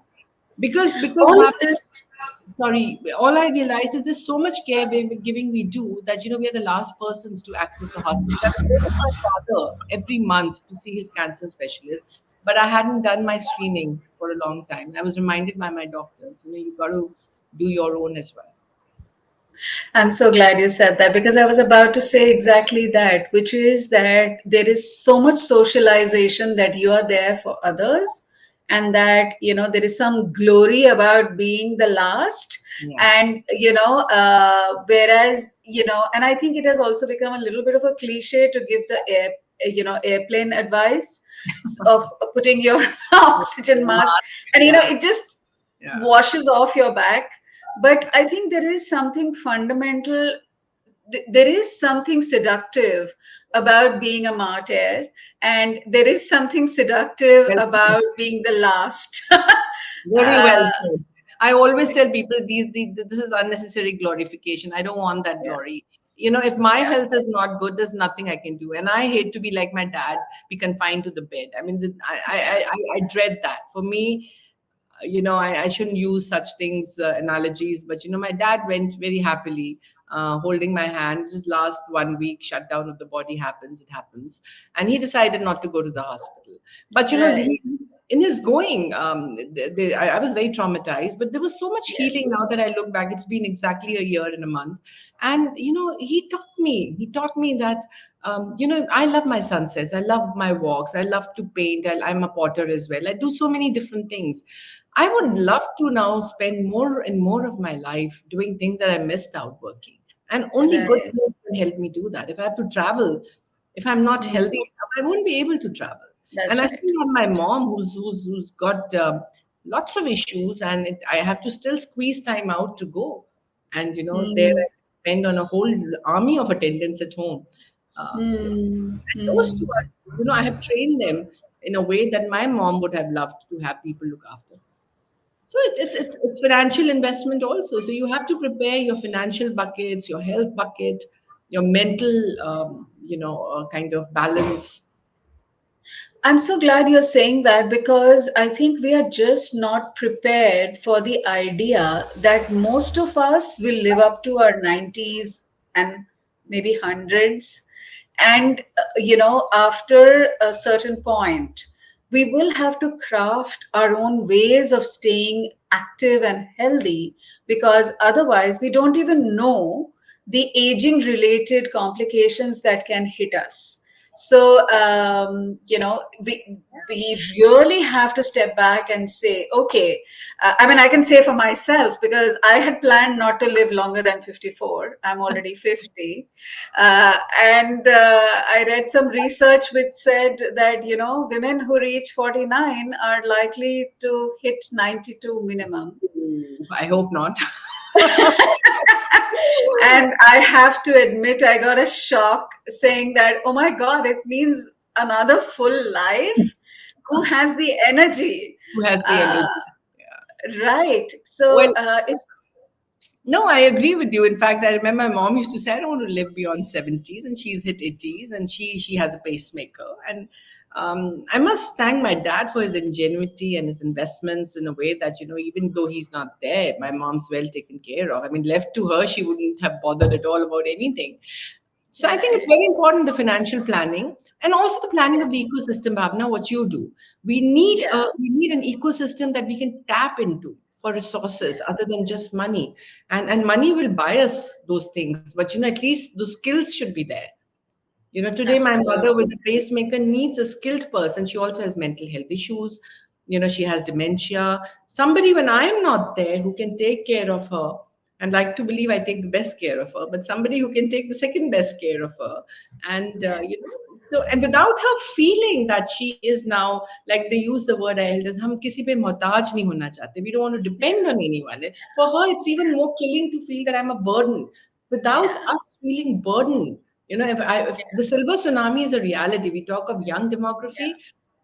because All of Bhav, this. sorry, all I realized is there's so much care giving we do, that we are the last persons to access the hospital. I would go with my father every month to see his cancer specialist, but I hadn't done my screening for a long time. And I was reminded by my doctors, you got to do your own as well. I'm so glad you said that because I was about to say exactly that, which is that there is so much socialization that you are there for others, and that, there is some glory about being the last. Yeah. And, whereas, and I think it has also become a little bit of a cliche to give the airplane advice of putting your oxygen mask, and, Yeah. it just Yeah. washes off your back. But I think there is something fundamental, there is something seductive about being a martyr, and there is something seductive Well said. about being the last. Very well uh, said. I always tell people this is unnecessary glorification. I don't want that yeah, glory. If my yeah, health is not good, there's nothing I can do. And I hate to be like my dad, be confined to the bed. I mean, I dread that. For me, I shouldn't use such things, analogies, but my dad went very happily, holding my hand. Just last 1 week, shutdown of the body happens, it happens. And he decided not to go to the hospital. But, right, he, in his going, I was very traumatized, but there was so much healing yes, now that I look back. It's been exactly a year and a month. And, he taught me that, I love my sunsets. I love my walks. I love to paint. I'm a potter as well. I do so many different things. I would love to now spend more and more of my life doing things that I missed out working. And only good Right. health can help me do that. If I have to travel, if I'm not Mm, healthy, I won't be able to travel. And that's I still right. have my mom who's got lots of issues, and I have to still squeeze time out to go. And there Mm, I depend on a whole army of attendants at home. mm, And those two mm. are, I have trained them in a way that my mom would have loved to have people look after. So it's financial investment also. So you have to prepare your financial buckets, your health bucket, your mental, kind of balance. I'm so glad you're saying that because I think we are just not prepared for the idea that most of us will live up to our 90s and maybe hundreds. And, after a certain point, we will have to craft our own ways of staying active and healthy because otherwise we don't even know the aging related complications that can hit us. So, we really have to step back and say, okay, I mean, I can say for myself because I had planned not to live longer than 54. I'm already 50. And I read some research which said that, women who reach 49 are likely to hit 92 minimum. Ooh, I hope not. And I have to admit, I got a shock saying that, oh my God, it means another full life? Who has the energy? Who has the Uh, energy? right. Well, So it's, no, I agree with you. In fact, I remember my mom used to say, "I don't want to live beyond 70s," and she's hit 80s, and she has a pacemaker. And I must thank my dad for his ingenuity and his investments in a way that even though he's not there, my mom's well taken care of. I mean, left to her, she wouldn't have bothered at all about anything. So I think it's right. very important, the financial planning and also the planning of the ecosystem, Bhavna, what you do. We need an ecosystem that we can tap into for resources other than just money. And money will buy us those things, but at least those skills should be there. Today my mother Absolutely. with a pacemaker needs a skilled person. She also has mental health issues. She has dementia. Somebody when I am not there who can take care of her and like to believe I take the best care of her, but somebody who can take the second best care of her. And, Yeah. so, and without her feeling that she is now, like they use the word elders, hum kisi pe mohtaj nahi hona chahte. We don't want to depend on anyone. For her, it's even more killing to feel that I'm a burden. Without Yeah. us feeling burdened, if the silver tsunami is a reality, we talk of young demography,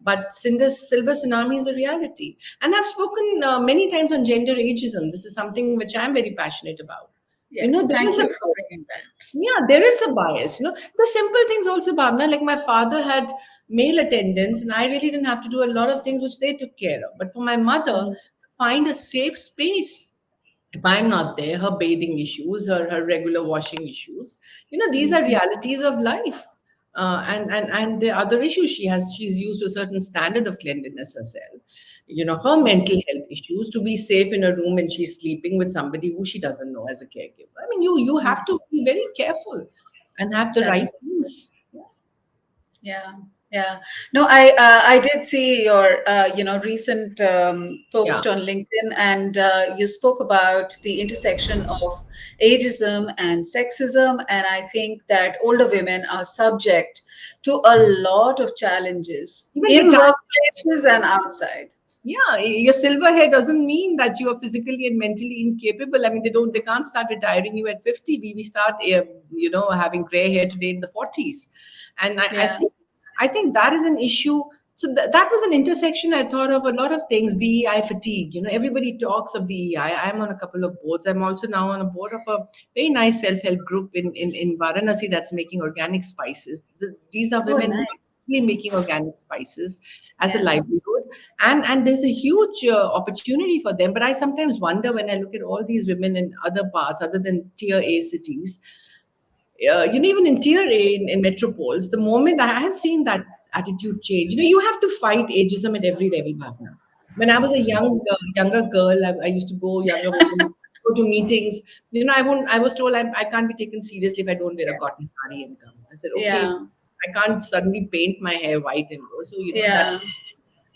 but silver tsunami is a reality. And I've spoken many times on gender ageism. This is something which I'm very passionate about. Yes. There is Thank a you for bringing bias. that. Yeah, there is a bias. The simple things also, Bhavna, like my father had male attendants, and I really didn't have to do a lot of things which they took care of. But for my mother, Mm, find a safe space if I'm not there, her bathing issues, her regular washing issues, these are mm, realities of life. And the other issue she's used to a certain standard of cleanliness herself. Her mental health issues to be safe in a room and she's sleeping with somebody who she doesn't know as a caregiver. I mean, you have mm. to be very careful and have the That's right things. Yeah, yeah. No, I did see your recent Yeah. post on LinkedIn, and you spoke about the intersection of ageism and sexism, and I think that older women are subject to a lot of challenges Even in retirement. workplaces and outside. Yeah, your silver hair doesn't mean that you are physically and mentally incapable. I mean, they can't start retiring you at 50. We start, having gray hair today in the 40s. And Yeah, I think that is an issue. So that was an intersection I thought of a lot of things. DEI fatigue. Everybody talks of DEI. I'm on a couple of boards. I'm also now on a board of a very nice self-help group in Varanasi that's making organic spices. These are oh, women who are nice. really making organic spices as a Yeah, livelihood, and there's a huge opportunity for them. But I sometimes wonder when I look at all these women in other parts other than tier A cities, even in tier A in metropoles, the moment I have seen that attitude change, you have to fight ageism at every level, Bhavna. When I was a younger girl, I used to go younger women go to meetings. I was told I can't be taken seriously if I don't wear a cotton sari and come. I said, okay, so yeah, I can't suddenly paint my hair white and go. So that. yeah,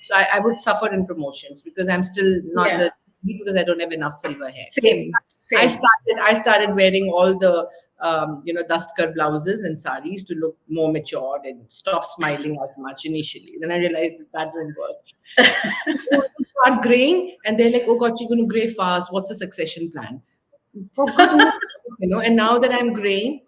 So I would suffer in promotions because I'm still not yeah. a because I don't have enough silver hair. Same, I same. started I started wearing all the dastkar blouses and saris to look more matured and stop smiling as much initially. Then I realized that that won't work. You start graying, and they're like, "Oh God, you're going to gray fast. What's the succession plan?" For goodness, And now that I'm graying,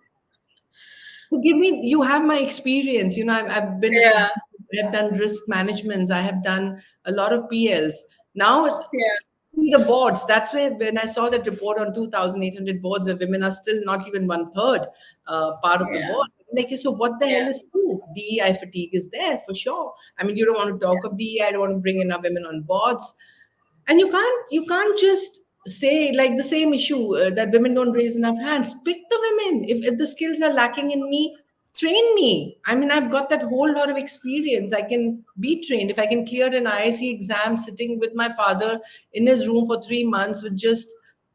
give me. You have my experience. I've been a Yeah, strategist. I've done risk managements. I have done a lot of PLs. Now yeah, the boards. That's where when I saw that report on 2,800 boards where women are still not even one third part of the yeah, boards. Like, so what the hell yeah, is true? DEI fatigue is there for sure. I mean, you don't want to talk of DEI. I don't want to bring enough women on boards, and you can't just say like the same issue that women don't raise enough hands. Pick the women. If the skills are lacking in me, train me. I mean, I've got that whole lot of experience. I can be trained. If I can clear an IIC exam sitting with my father in his room for 3 months with just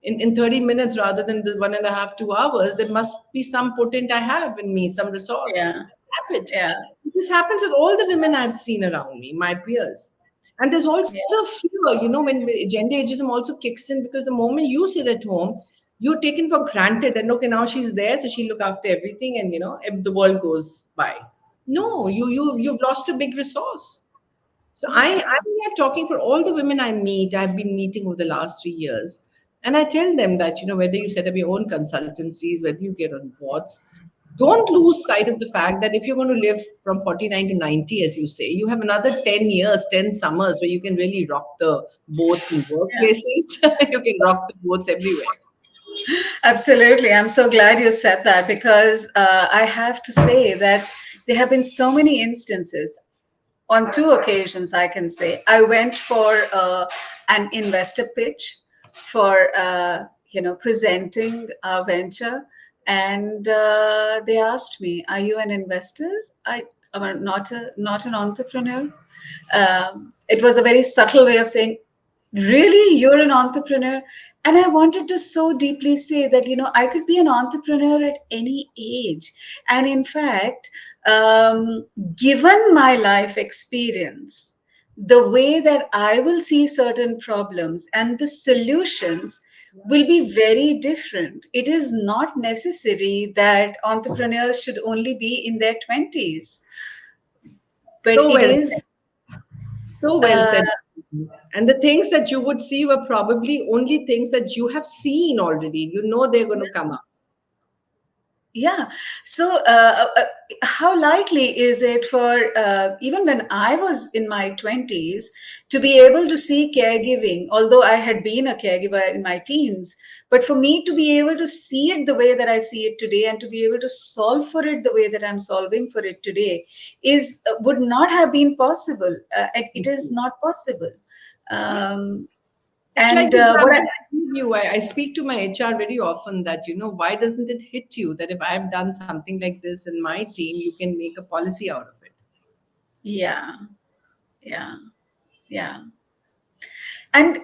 in 30 minutes rather than the 1.5 2 hours, there must be some potent I have in me, some resource. yeah, Tap it. yeah, This happens with all the women I've seen around me, my peers. And there's also yeah, a fear, when gender ageism also kicks in, because the moment you sit at home, you're taken for granted. And okay, now she's there, so she'll look after everything, and if the world goes by. No, you've lost a big resource. So I'm here talking for all the women I meet, I've been meeting over the last 3 years. And I tell them that, whether you set up your own consultancies, whether you get on boards, don't lose sight of the fact that if you're going to live from 49 to 90, as you say, you have another 10 years, 10 summers where you can really rock the boats in yeah. workplaces. You can rock the boats everywhere. Absolutely. I'm so glad you said that because I have to say that there have been so many instances. On two occasions, I can say. I went for an investor pitch for, presenting our venture. And they asked me, "Are you an investor?" I'm not an entrepreneur. It was a very subtle way of saying, "Really, you're an entrepreneur?" And I wanted to so deeply say that, I could be an entrepreneur at any age. And in fact, um, given my life experience, the way that I will see certain problems and the solutions will be very different. It is not necessary that entrepreneurs should only be in their 20s, but So it well is. said. So well Uh, said. And the things that you would see were probably only things that you have seen already. You know they're going to come up. Yeah. So, how likely is it for even when I was in my 20s to be able to see caregiving, although I had been a caregiver in my teens, but for me to be able to see it the way that I see it today and to be able to solve for it the way that I'm solving for it today is would not have been possible. It is not possible. Um, It's like and the what I, example I give you. I speak to my HR very often that, why doesn't it hit you that if I've done something like this in my team, you can make a policy out of it? yeah, yeah, yeah. And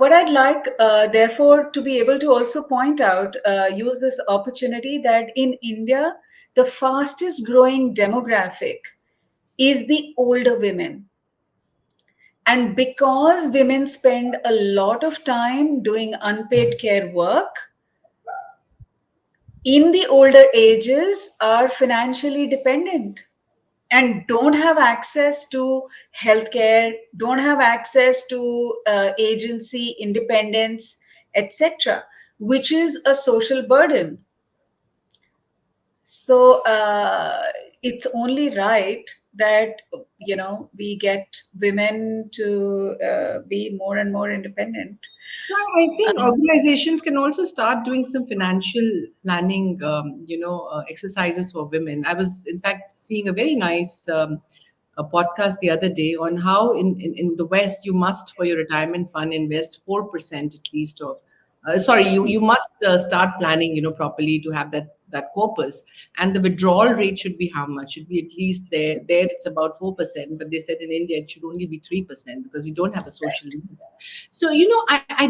what I'd like, therefore, to be able to also point out, use this opportunity that in India, the fastest growing demographic is the older women. And because women spend a lot of time doing unpaid care work, in the older ages are financially dependent and don't have access to healthcare, don't have access to agency independence, etc., which is a social burden. So it's only right that we get women to be more and more independent. Well, I think organizations can also start doing some financial planning, exercises for women. I was, in fact, seeing a very nice a podcast the other day on how in the West you must, for your retirement fund, invest 4% at least of. Sorry, you must start planning, properly to have that corpus, and the withdrawal rate should be how much? Should be at least there it's about 4%, but they said in India it should only be 3% because we don't have a social need. So,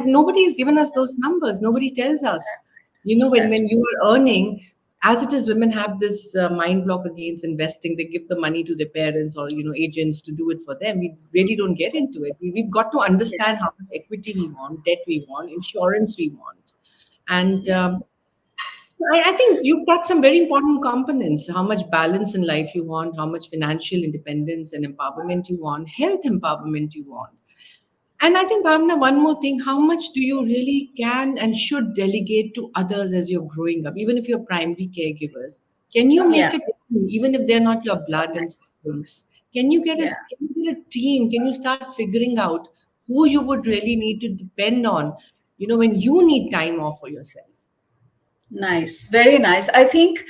nobody's given us those numbers. Nobody tells us. When That's you are earning, as it is, women have this mind block against investing. They give the money to their parents or agents to do it for them. We really don't get into it. We've got to yeah, understand how much equity we want, debt we want, insurance we want, and I think you've got some very important components. How much balance in life you want, how much financial independence and empowerment you want, health empowerment you want. And I think, Bhavna, one more thing, how much do you really can and should delegate to others as you're growing up, even if you're primary caregivers? Can you Yeah, make a team, even if they're not your blood and nice. siblings? Can you get a team? Can you start figuring out who you would really need to depend on, when you need time off for yourself? Nice, very nice. I think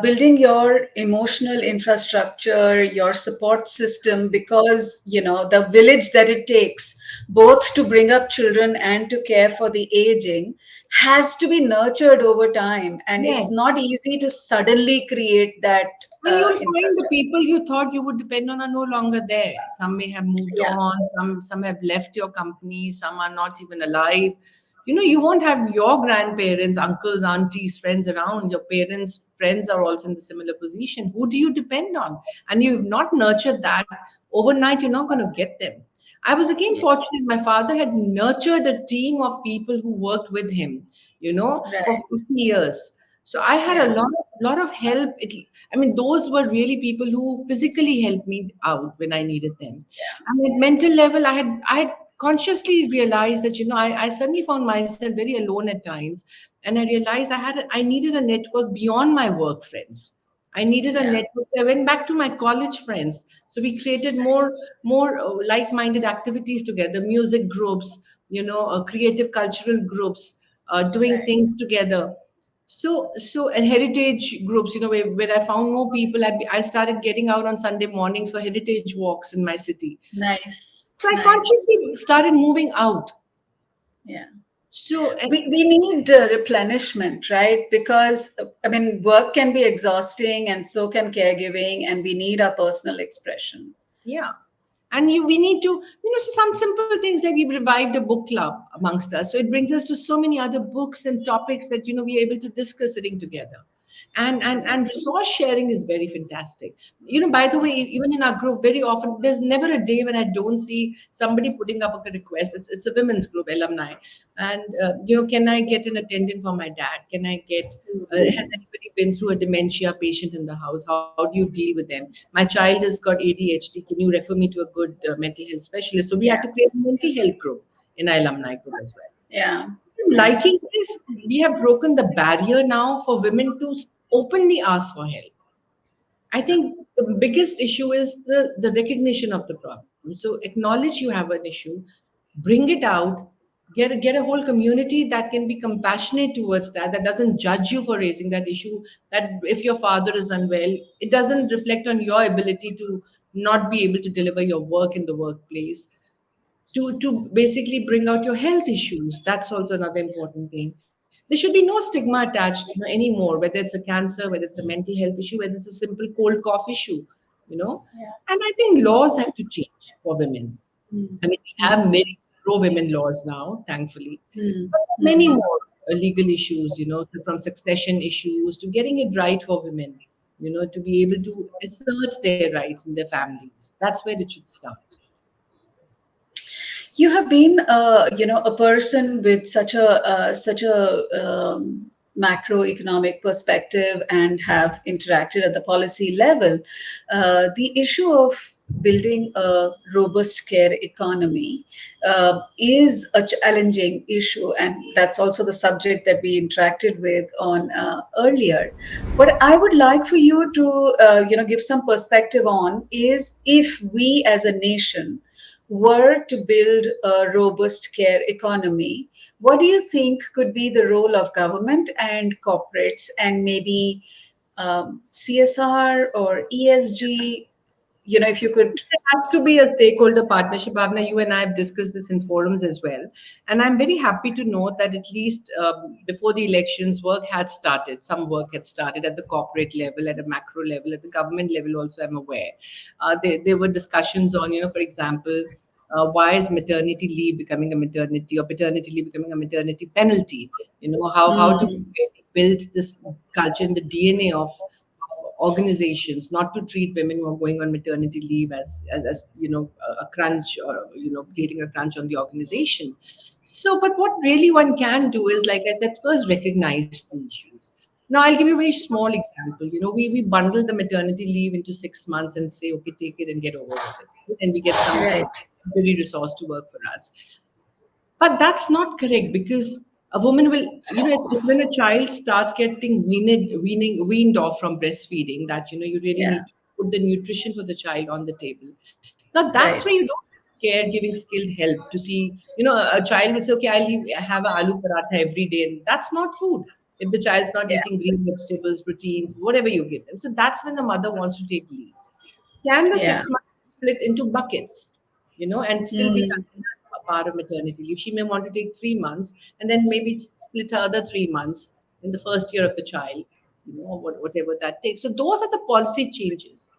building your emotional infrastructure, your support system, because the village that it takes both to bring up children and to care for the aging has to be nurtured over time, and it's Yes. not easy to suddenly create that And you'll find the infrastructure. people you thought you would depend on are no longer there. Some may have moved Yeah, on, some have left your company, some are not even alive. You won't have your grandparents, uncles, aunties, friends around. Your parents' friends are also in the similar position. Who do you depend on? And you've not nurtured that overnight, you're not going to get them. I was again yeah, fortunate. My father had nurtured a team of people who worked with him, for right. 50 years. So I had a Yeah, lot of help. I mean, those were really people who physically helped me out when I needed them. And at mental level, I had consciously realized that I suddenly found myself very alone at times, and I realized I needed a network beyond my work friends. I needed a yeah, network. I went back to my college friends. So we created more like-minded activities together, music groups, creative cultural groups, doing right. things together. So and heritage groups, where I found more people. I started getting out on Sunday mornings for heritage walks in my city. Nice, So I nice. consciously started moving out. Yeah. So We need replenishment, right? Because I mean, work can be exhausting and so can caregiving, and we need our personal expression. yeah. And we need to, so some simple things like we've revived a book club amongst us. So it brings us to so many other books and topics that, we're able to discuss sitting together. And resource sharing is very fantastic. By the way, even in our group, very often there's never a day when I don't see somebody putting up a request. It's a women's group, alumni. And, can I get an attendant for my dad? Can I get, has anybody been through a dementia patient in the house? How do you deal with them? My child has got ADHD. Can you refer me to a good mental health specialist? So we had Yeah, to create a mental health group in our alumni group as well. yeah, yeah, Liking this, we have broken the barrier now for women to openly ask for help. I think the biggest issue is the recognition of the problem. So acknowledge you have an issue, bring it out, get a whole community that can be compassionate towards that doesn't judge you for raising that issue. That if your father is unwell, it doesn't reflect on your ability to not be able to deliver your work in the workplace, to basically bring out your health issues. That's also another important thing. There should be no stigma attached, anymore, whether it's a cancer, whether it's a mental health issue, whether it's a simple cold cough issue, you know. yeah. And I think laws have to change for women. Mm, I mean, we have mm, many pro-women laws now, thankfully, mm, but many mm. more legal issues, so from succession issues to getting it right for women, to be able to assert their rights in their families. That's where it should start. You have been a person with such a macroeconomic perspective and have interacted at the policy level. The issue of building a robust care economy is a challenging issue, and that's also the subject that we interacted with on earlier. What I would like for you to give some perspective on is, if we as a nation were to build a robust care economy, what do you think could be the role of government and corporates, and maybe CSR or ESG? If you could. There has to be a stakeholder partnership. Bhavna, you and I have discussed this in forums as well. And I'm very happy to note that at least before the elections, work had started. Some work had started at the corporate level, at a macro level, at the government level also, I'm aware. There were discussions on, for example, why is maternity leave becoming a maternity, or paternity leave becoming a maternity penalty? How do Mm, we really build this culture in the DNA of organizations not to treat women who are going on maternity leave as a crunch, or creating a crunch on the organization. So, but what really one can do is, like I said, first recognize the issues. Now, I'll give you a very small example. We bundle the maternity leave into 6 months and say, okay, take it and get over with it. And we get some Right. temporary resource to work for us. But that's not correct, because a woman will, when a child starts getting weaned off from breastfeeding, that, you really Yeah. need to put the nutrition for the child on the table. Now, that's where Right. you don't have caregiving skilled help to see, a child will say, okay, have a aloo paratha every day. And that's not food. If the child's not Yeah. eating green vegetables, proteins, whatever you give them. So that's when the mother wants to take leave. Can the Yeah. 6 months split into buckets, and still be Mm. considered a part of maternity leave? She may want to take 3 months and then maybe split her other 3 months in the first year of the child, whatever that takes. So those are the policy changes.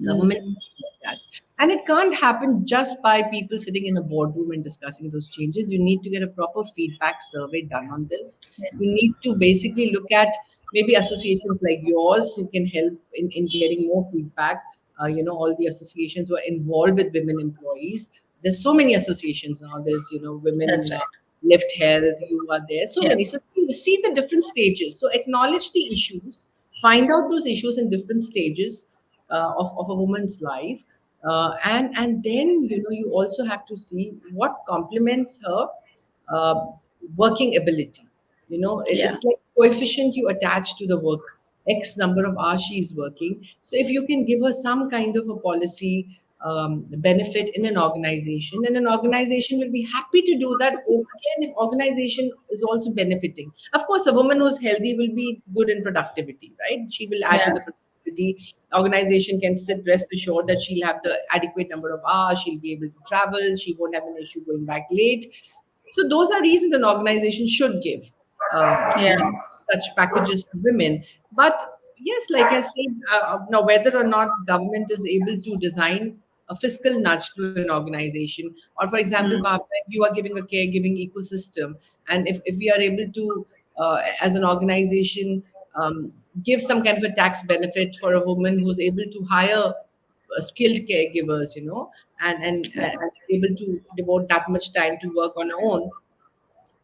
Government Mm. like that. And it can't happen just by people sitting in a boardroom and discussing those changes. You need to get a proper feedback survey done on this. Yeah. You need to basically look at maybe associations like yours who can help in getting more feedback. All the associations who are involved with women employees. There's so many associations now. There's, women That's right. Lift Health, you are there. So Yeah. many. So see the different stages. So acknowledge the issues, find out those issues in different stages of a woman's life, and then you also have to see what complements her uh, working ability. Yeah. It's like coefficient you attach to the work, x number of hours she is working. So if you can give her some kind of a policy benefit in an organization, and an organization will be happy to do that. Again, if organization is also benefiting, of course a woman who's healthy will be good in productivity, right? She will add to Yeah. the productivity. Organization can sit rest assured that she'll have the adequate number of hours, she'll be able to travel, she won't have an issue going back late. So those are reasons an organization should give Yeah. such packages to women. But yes, like I said, now whether or not government is able to design a fiscal nudge to an organization, or for example, Mm. Bhavna, you are giving a caregiving ecosystem, and if we are able to, as an organization, give some kind of a tax benefit for a woman who's able to hire skilled caregivers, Yeah. and is able to devote that much time to work on her own.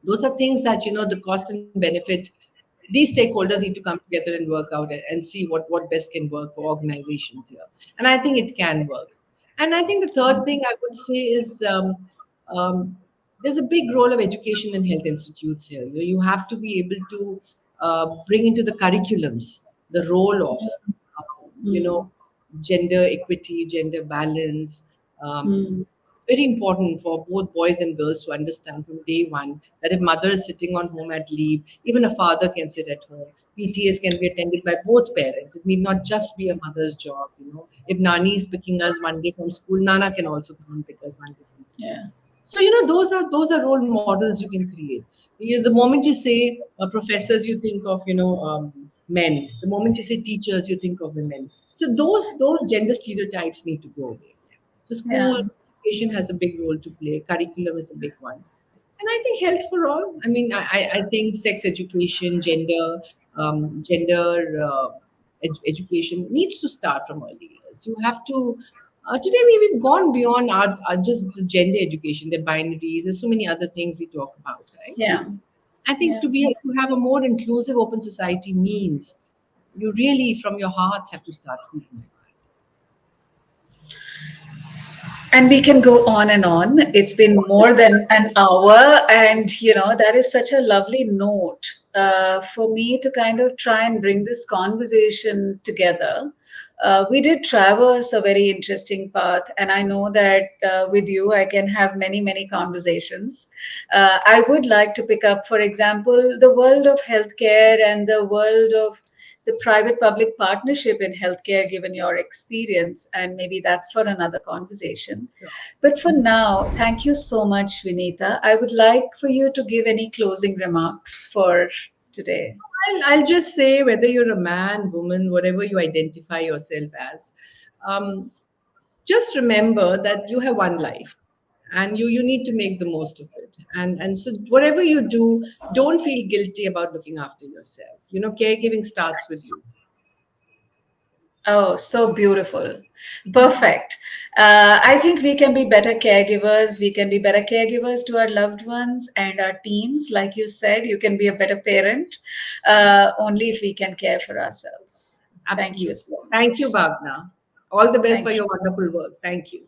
Those are things that, the cost and benefit, these stakeholders need to come together and work out and see what best can work for organizations here. And I think it can work. And I think the third thing I would say is, um, there's a big role of education and health institutes here. You have to be able to bring into the curriculums the role of, uh, you know, Mm. gender equity, gender balance. Um, Mm. it's very important for both boys and girls to understand from day one that if mother is sitting on home at leave, even a father can sit at home. PTS can be attended by both parents. It need not just be a mother's job. If Nani is picking us one day from school, Nana can also come and pick us one day from school. Yeah. So those are role models you can create. The moment you say professors, you think of men. The moment you say teachers, you think of women. So those gender stereotypes need to go away. So Yeah. schools, education has a big role to play. Curriculum is a big one. And I think health for all. I mean, I think sex education, gender education needs to start from early years. You have to. Today we've gone beyond our just the gender education, the binaries. There's so many other things we talk about, right? Yeah. I think Yeah. to have a more inclusive, open society means you really, from your hearts, have to start feeling like And we can go on and on. It's been more than an hour, and that is such a lovely note for me to kind of try and bring this conversation together. We did traverse a very interesting path, and I know that with you, I can have many, many conversations. I would like to pick up, for example, the world of healthcare and the world of the private public partnership in healthcare, given your experience, and maybe that's for another conversation. that. But for now, thank you so much, Vinita. I would like for you to give any closing remarks for today. I'll just say, whether you're a man, woman, whatever you identify yourself as, um, just remember that you have one life, and you need to make the most of it. And so whatever you do, don't feel guilty about looking after yourself. Caregiving starts with you. Oh, so beautiful. Perfect. I think we can be better caregivers. We can be better caregivers to our loved ones and our teams. Like you said, you can be a better parent only if we can care for ourselves. Thank you Absolutely. so Thank you, much. Bhavna. All the best for Thank your you. wonderful work. Thank you.